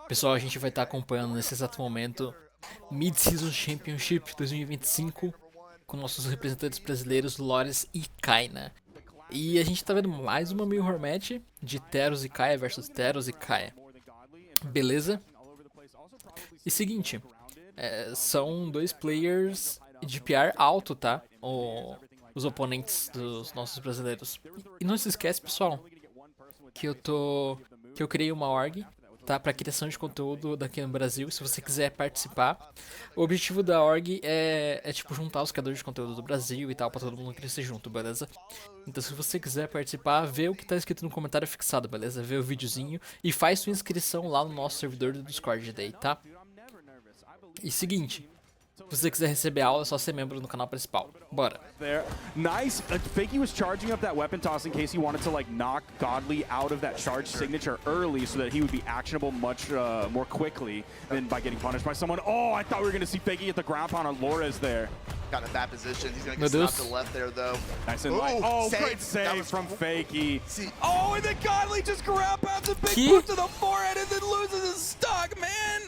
Pessoal, a gente vai estar acompanhando nesse exato momento Mid-Season Championship 2025 com nossos representantes brasileiros Lores e Kaina. E a gente tá vendo mais uma Mirror Match de Teros e Kaia versus Teros e Kaia. Beleza? E seguinte, são dois players de PR alto, tá? Os oponentes dos nossos brasileiros. E não se esquece, pessoal, que eu criei uma org, tá, para criação de conteúdo daqui no Brasil. Se você quiser participar, o objetivo da org é tipo juntar os criadores de conteúdo do Brasil e tal, para todo mundo crescer junto, beleza? Então se você quiser participar, vê o que tá escrito no comentário fixado, beleza? Vê o videozinho e faz sua inscrição lá no nosso servidor do Discord daí, tá? E seguinte, se você quiser receber aula, é só ser membro no canal principal. Bora. There. Nice. Fakey was charging up that weapon toss in case he wanted to like knock Godly out of that charge signature early so that he would be actionable much more quickly than by getting punished by someone. Oh, I thought we were going to see Fakey at the ground pound on Lores there. Got in a bad position. He's going to get stopped to the left there, though. Nice and light. Oh, great save from Fakey. See, Oh, and then Godly just grab pounds a big boot to the forehead and then loses his stock, man.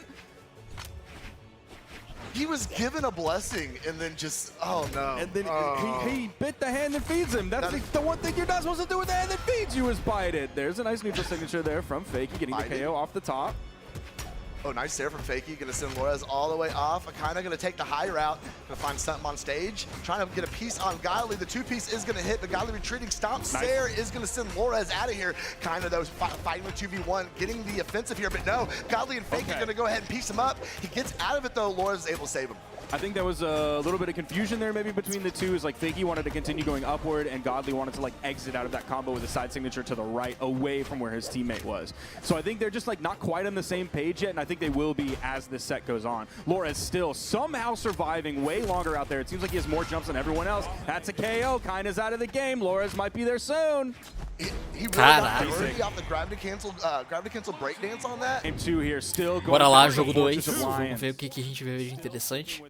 he was given a blessing and then just, oh no. And then Oh. he bit the hand that feeds him. That's the one thing you're not supposed to do with the hand that feeds you is bite it. There's a nice neutral signature there from Fakey getting the Bite it. KO off the top. Oh, nice there from Fakey. Gonna send Lores all the way off. Kinda gonna take the high route. Gonna find something on stage. Trying to get a piece on Godly. The two-piece is gonna hit, but Godly retreating. Stomp Sair is gonna send Lores out of here. Kinda those fighting with 2v1, getting the offensive here, but no. Godly and Fakey are gonna go ahead and piece him up. He gets out of it though. Lores is able to save him. I think there was a little bit of confusion there maybe between the two. Is like Fakey wanted to continue going upward and Godly wanted to like exit out of that combo with a side signature to the right away from where his teammate was. So I think they're just like not quite on the same page yet, and I think they will be as this set goes on. Lores still somehow surviving way longer out there. It seems like he has more jumps than everyone else. That's a KO. Kaina's out of the game. Lores might be there soon. He really got priority off the gravity cancel breakdance on that. Game 2 here, still going. Bora lá, for the jogo 2. Fortress of Vamos Lions. ver o que a gente vai ver de interessante.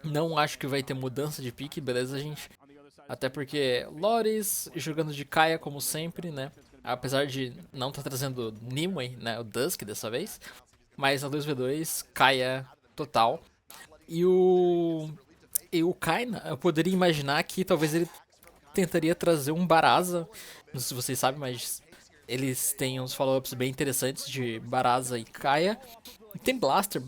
Não acho que vai ter mudança de pique, beleza, gente? Até porque Lores jogando de Kaia como sempre, né? Apesar de não estar trazendo Nimue, né? O Dusk dessa vez. Mas na 2v2, Kaia total. E o Kaina, eu poderia imaginar que talvez ele tentaria trazer um Barasa. Não sei se vocês sabem, mas eles têm uns follow-ups bem interessantes de Barasa e Kaia. E tem Blaster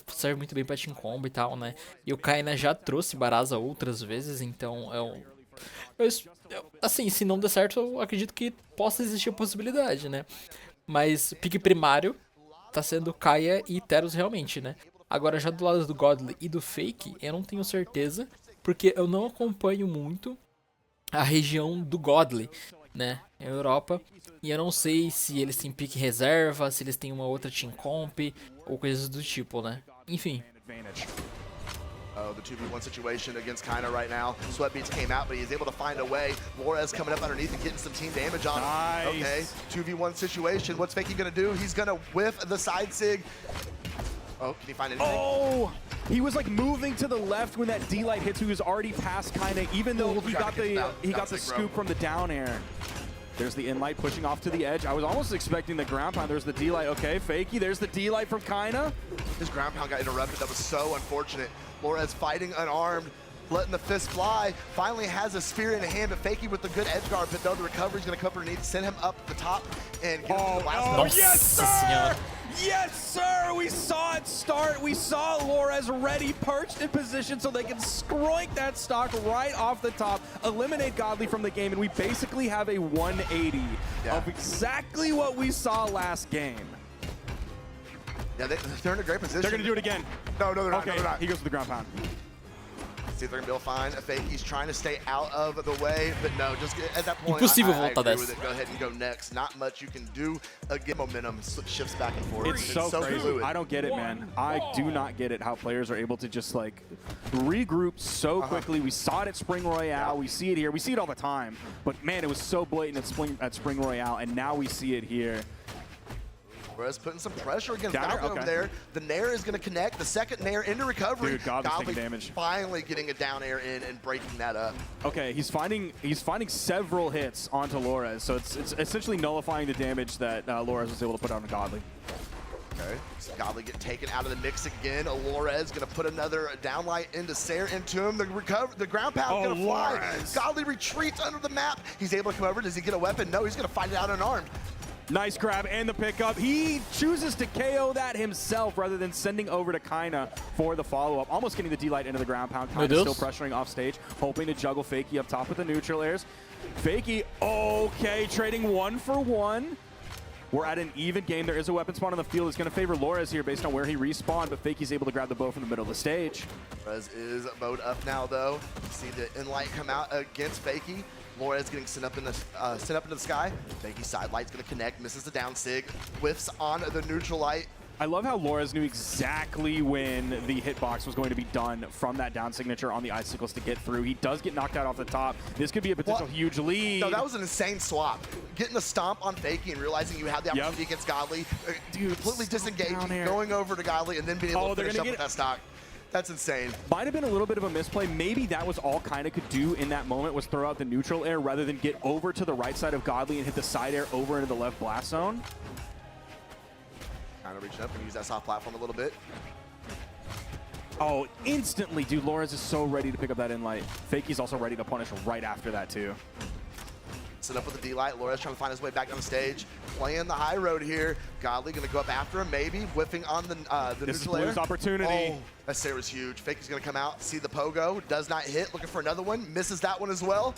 serve muito bem pra Team Combo e tal, né? E o Kaina já trouxe Barasa outras vezes, então assim, se não der certo, eu acredito que possa existir a possibilidade, né? Mas pique primário tá sendo Kaia e Teros realmente, né? Agora já do lado do Godly e do Fake, eu não tenho certeza, porque eu não acompanho muito a região do Godly, né, Europa, e eu não sei se eles têm pique reserva, se eles têm uma outra team comp, ou coisas do tipo, né, enfim. Oh, the 2v1 situation against Kaina right now. Sweatbeats came out, but he's able to find a way. Lores coming up underneath and getting some team damage on him. Nice. Okay, 2v1 situation. What's Fakey gonna do? He's gonna whiff the side sig. Oh, can he find anything? Oh! He was like moving to the left when that D-Light hits. He was already past Kaina, even though he got the scoop from the down air. There's the in-light pushing off to the edge. I was almost expecting the ground pound. There's the D-Light. Okay, Fakey. There's the D-Light from Kaina. His ground pound got interrupted. That was so unfortunate. Lores fighting unarmed, letting the fist fly. Finally has a spear in hand, but Fakey with the good edge guard. But though the recovery's gonna come underneath, send him up the top and get him to the last. Oh, yes, sir! Senhora. Yes, sir! We saw it start. We saw Lores ready, perched in position so they can scroink that stock right off the top, eliminate Godly from the game, and we basically have a 180 of exactly what we saw last game. Yeah, they're in a great position. They're going to do it again. No, they're not. Okay, No, they're not. he goes to the ground pound. See if they're gonna be able to find a fake. He's trying to stay out of the way, but no, just at that point, Impossível I voltar agree dessa. with it. Go ahead and go next. Not much you can do. Again, momentum shifts back and forth. It's so crazy. fluid. I don't get it, man. I do not get it how players are able to just like regroup so quickly. We saw it at Spring Royale. We see it here. We see it all the time. But man, it was so blatant at Spring Royale, and now we see it here. Lores putting some pressure against Down Falcon air? over Okay. there. The Nair is going to connect. The second Nair into recovery. Dude, Godly's taking damage. Finally getting a down air in and breaking that up. Okay, he's finding several hits onto Lores, so it's essentially nullifying the damage that Lores was able to put on Godly. Okay, so Godly get taken out of the mix again. Alores gonna put another downlight into Sair into him. The ground pound gonna fly. Alores. Godly retreats under the map. He's able to come over. Does he get a weapon? No, he's gonna fight it out unarmed. Nice grab and the pickup. He chooses to KO that himself rather than sending over to Kaina for the follow-up. Almost getting the D-Light into the ground pound. Kaina still pressuring off stage, hoping to juggle Fakey up top with the neutral airs. Fakey, okay, trading 1 for 1. We're at an even game. There is a weapon spawn on the field. It's going to favor Lores here based on where he respawned, but Fakey's able to grab the bow from the middle of the stage. Lores is bowed up now, though. See the Inlight come out against Fakey. Lores getting sent up into the sky. Fakey side light's going to connect, misses the down sig, whiffs on the neutral light. I love how Lores knew exactly when the hitbox was going to be done from that down signature on the icicles to get through. He does get knocked out off the top. This could be a potential huge lead. No, that was an insane swap. Getting the stomp on Fakey and realizing you had the opportunity against Godly, completely disengaging, going over to Godly, and then being able to finish up with that stock. That's insane. Might have been a little bit of a misplay. Maybe that was all Kaina could do in that moment, was throw out the neutral air rather than get over to the right side of Godly and hit the side air over into the left blast zone. Kind of reaching up and use that soft platform a little bit. Oh, instantly, dude. Lores is so ready to pick up that Inlight. Fakey's also ready to punish right after that, too. Set up with the D-Light. Lores trying to find his way back on the stage. Playing the high road here. Godly going to go up after him, maybe. Whiffing on the neutral air. Blue's opportunity. Oh, that Sair was huge. Fakey's going to come out, see the pogo. Does not hit. Looking for another one. Misses that one as well.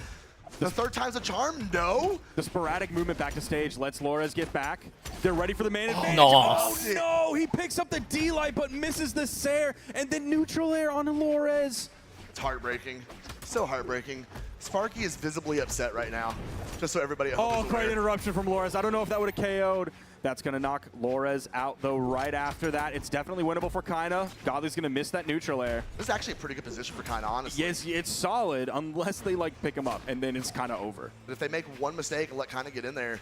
The third time's a charm? No. The sporadic movement back to stage lets Lores get back. They're ready for the main advantage. No. Oh, no. He picks up the D-Light, but misses the Sair. And then neutral air on Lores. It's heartbreaking. So heartbreaking. Sparky is visibly upset right now, just so everybody at home is aware. Great interruption from Lores. I don't know if that would have KO'd. That's going to knock Lores out, though, right after that. It's definitely winnable for Kaina. Godly's going to miss that neutral air. This is actually a pretty good position for Kaina, honestly. Yes, it's solid, unless they, like, pick him up, and then it's kind of over. But if they make one mistake and let Kaina get in there,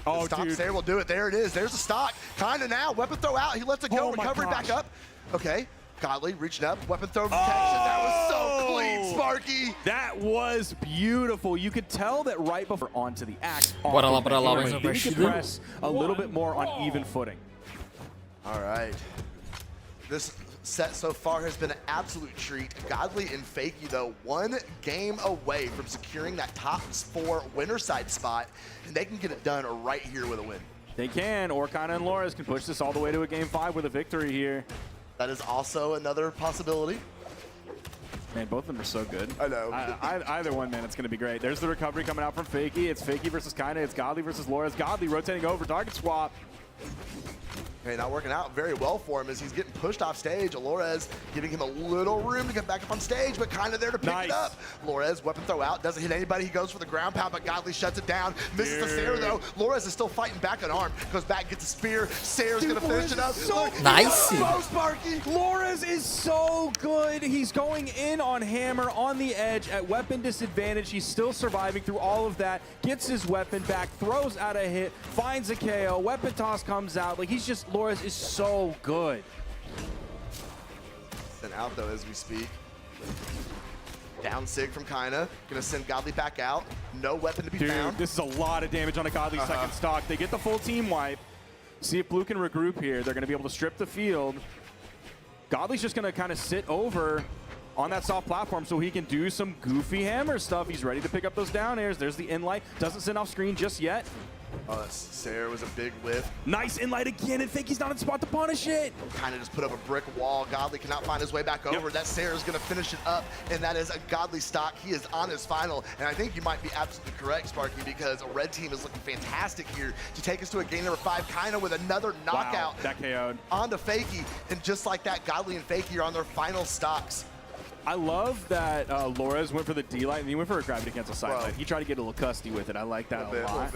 oh, the stock dude. Sair will do it. There it is. There's the stock. Kaina now. Weapon throw out. He lets it go. Oh, recovery back up. Okay. Godly reaching up. Weapon throw protection. That was so clean, Sparky. That was beautiful. You could tell that right before onto the axe. He could press a little bit more on even footing. All right. This set so far has been an absolute treat. Godly and Fakey, though, 1 game away from securing that top 4 winner side spot, and they can get it done right here with a win. They can, or Kaina and Lores can push this all the way to a game 5 with a victory here. That is also another possibility. Man, both of them are so good. I know. Either one, man, it's going to be great. There's the recovery coming out from Fakey. It's Fakey versus Kaina. It's Godly versus Lores. Godly rotating over, target swap. Okay, not working out very well for him as he's getting pushed off stage. Alores giving him a little room to get back up on stage, but kind of there to pick it up. Lores, weapon throw out, doesn't hit anybody. He goes for the ground pound, but Godly shuts it down. Misses the Sair, though. Lores is still fighting back on arm. Goes back, gets a spear. Sair's going to finish it up. So nice. Sparky. Lores is so good. He's going in on Hammer on the edge at weapon disadvantage. He's still surviving through all of that. Gets his weapon back, throws out a hit, finds a KO. Weapon toss comes out. Like, he's just, Lores is so good. Sent out, though, as we speak. Down sig from Kaina. Gonna send Godly back out. No weapon to be found. This is a lot of damage on a Godly second stock. They get the full team wipe. See if Blue can regroup here. They're gonna be able to strip the field. Godly's just gonna kind of sit over on that soft platform so he can do some goofy Hammer stuff. He's ready to pick up those down airs. There's the Inlight. Doesn't send off screen just yet. Oh, that Sair was a big whiff. Nice Inlight again, and Fakey's not in spot to punish it. Kind of just put up a brick wall. Godly cannot find his way back over. That Sair is going to finish it up, and that is a Godly stock. He is on his final, and I think you might be absolutely correct, Sparky, because a red team is looking fantastic here to take us to a game number 5, Kaina with another knockout. Wow, that KO'd. Onto Fakey, and just like that, Godly and Fakey are on their final stocks. I love that Lores went for the D-Light, and he went for a gravity cancel side light. He tried to get a little custy with it. I like that a lot.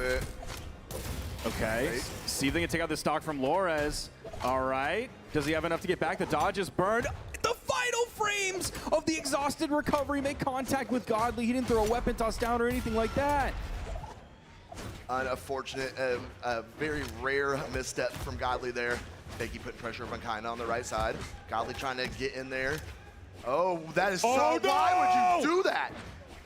Okay, see if they can take out the stock from Lores. All right, does he have enough to get back? The dodge is burned. The final frames of the exhausted recovery make contact with Godly. He didn't throw a weapon toss down or anything like that. Unfortunate, a very rare misstep from Godly there. Fakey putting pressure on Kaina on the right side. Godly trying to get in there. Oh, that is so, why would you do that?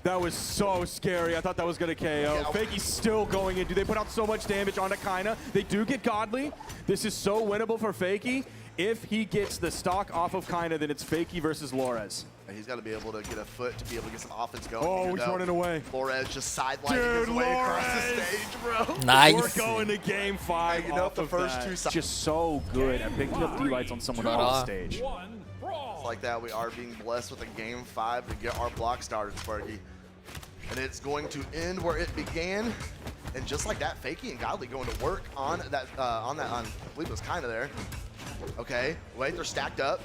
That was so scary. I thought that was going to KO. Yeah. Fakey's still going in. Dude, they put out so much damage onto Kaina. They do get Godly. This is so winnable for Fakey. If he gets the stock off of Kaina, then it's Fakey versus Lores. He's got to be able to get a foot to be able to get some offense going. Oh, even he's though running away. Lores just sidelining his way across the Lores! stage, bro. Nice. We're going to game 5. Hey, you know, off the of first that. two sides. Just so good at picking up D-lights on someone Right off on. stage. Just like that, we are being blessed with a game 5 to get our block started, Sparky. And it's going to end where it began. And just like that, Fakey and Godly going to work on that, I believe it was kind of there. Okay, wait, they're stacked up.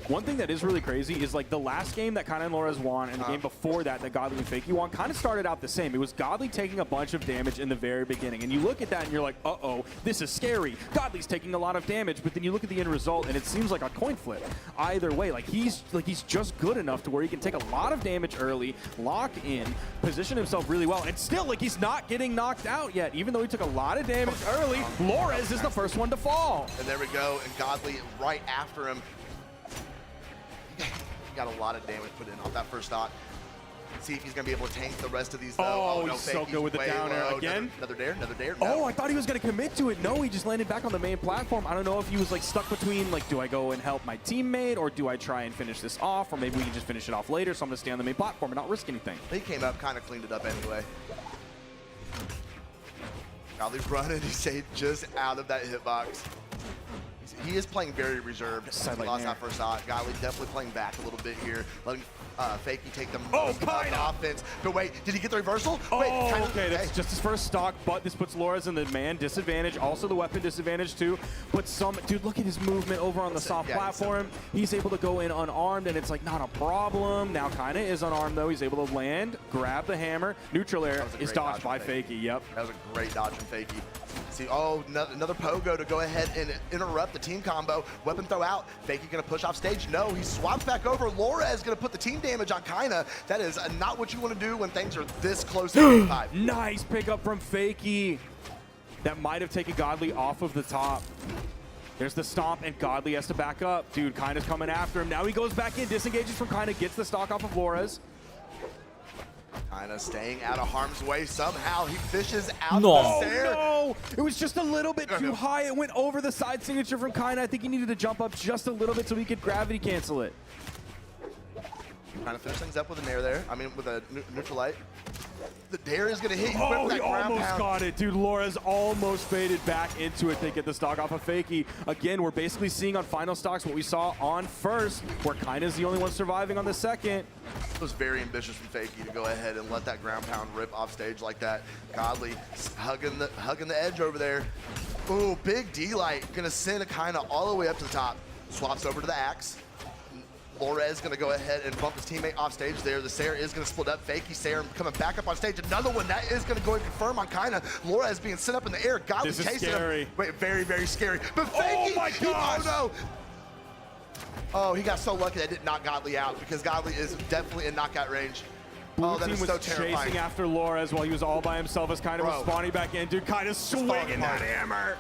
One thing that is really crazy is like the last game that Kaina and Lores won and the game before that Godly and Fakey won kind of started out the same. It was Godly taking a bunch of damage in the very beginning. And you look at that and you're like, uh-oh, this is scary. Godly's taking a lot of damage, but then you look at the end result and it seems like a coin flip. Either way, he's just good enough to where he can take a lot of damage early, lock in, position himself really well, and still he's not getting knocked out yet. Even though he took a lot of damage early, Lores is the first one to fall. And there we go, and Godly right after him. He got a lot of damage put in off that first stock. See if he's going to be able to tank the rest of these, though. Oh, no, he's so Fakey's good with the way down air. low. Again? Another dare. Oh, No. I thought he was going to commit to it. No, he just landed back on the main platform. I don't know if he was stuck between do I go and help my teammate or do I try and finish this off, or maybe we can just finish it off later. So I'm going to stay on the main platform and not risk anything. He came up, kind of cleaned it up anyway. Godly's running. He stayed just out of that hitbox. He is playing very reserved. Side He light lost there. that first shot. Godly definitely playing back a little bit here, letting Fakey take the Oh, most of the Kaina! offense. But wait, did he get the reversal? Oh, Wait, Kaina- okay, that's just his first stock, but this puts Lores in the man disadvantage, also the weapon disadvantage too. But dude, look at his movement over on the soft Yeah, platform. He's able to go in unarmed, and it's not a problem. Now Kaina is unarmed though. He's able to land, grab the hammer. Neutral air That was a is great dodged dodge by from Fakey. Yep. That was a great dodge from Fakey. See, oh, another pogo to go ahead and interrupt the team combo. Weapon throw out. Fakey gonna push off stage. No, he swaps back over. Lores gonna put the team damage on Kaina. That is not what you want to do when things are this close to game 5. Nice pickup from Fakey. That might have taken Godly off of the top. There's the stomp, and Godly has to back up. Dude, Kaina's coming after him. Now he goes back in, disengages from Kaina, gets the stock off of Lores. Kaina staying out of harm's way. Somehow he fishes out No. of Oh the Sair. no! It was just a little bit too No. high. It went over the side signature from Kaina. I think he needed to jump up just a little bit so he could gravity cancel it. Trying to finish things up with a nair there. I mean, with a neutral light. The dare is gonna hit. He's Oh, whipping he that ground almost pound. got it. Dude, Lores almost faded back into it. They get the stock off of Fakey. Again, we're basically seeing on final stocks what we saw on first, where Kaina's the only one surviving on the second. It was very ambitious from Fakey to go ahead and let that ground pound rip off stage like that. Godly hugging the edge over there. Ooh, big D-light. Gonna send Kaina all the way up to the top. Swaps over to the axe. Lores gonna go ahead and bump his teammate off stage there. The Sair is gonna split up. Fakey Sair coming back up on stage. Another one that is gonna go and confirm on Kaina. Lores being sent up in the air. Godly This is chasing scary. him. Wait, very, very scary. But Oh Fakey, my gosh. oh no. Oh, he got so lucky that didn't knock Godly out because Godly is definitely in knockout range. Blue Oh, that team is was so terrifying. chasing after Lores while he was all by himself as Kaina was Bro. spawning back in. Dude, Kaina's falling swinging that apart. hammer.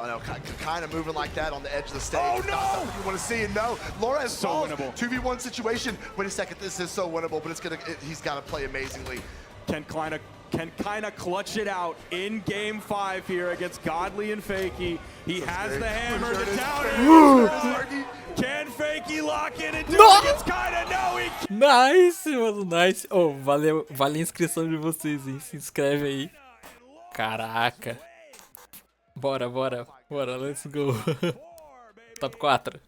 Oh no, kind of moving like that on the edge of the stage. Oh, no! Not something you want to see. And no, Lores So falls. winnable. 2v1 situation. Wait a second, this is so winnable, but he's got to play amazingly. Can Kaina clutch it out in game 5 here against Godly and Fakey? He has the hammer, the down. Can Fakey lock in and do No! it against Kaina? No, he can't. Nice, mano, nice. Oh, valeu, vale a inscrição de vocês, hein? Se inscreve aí. Caraca. Bora, let's go. Top 4.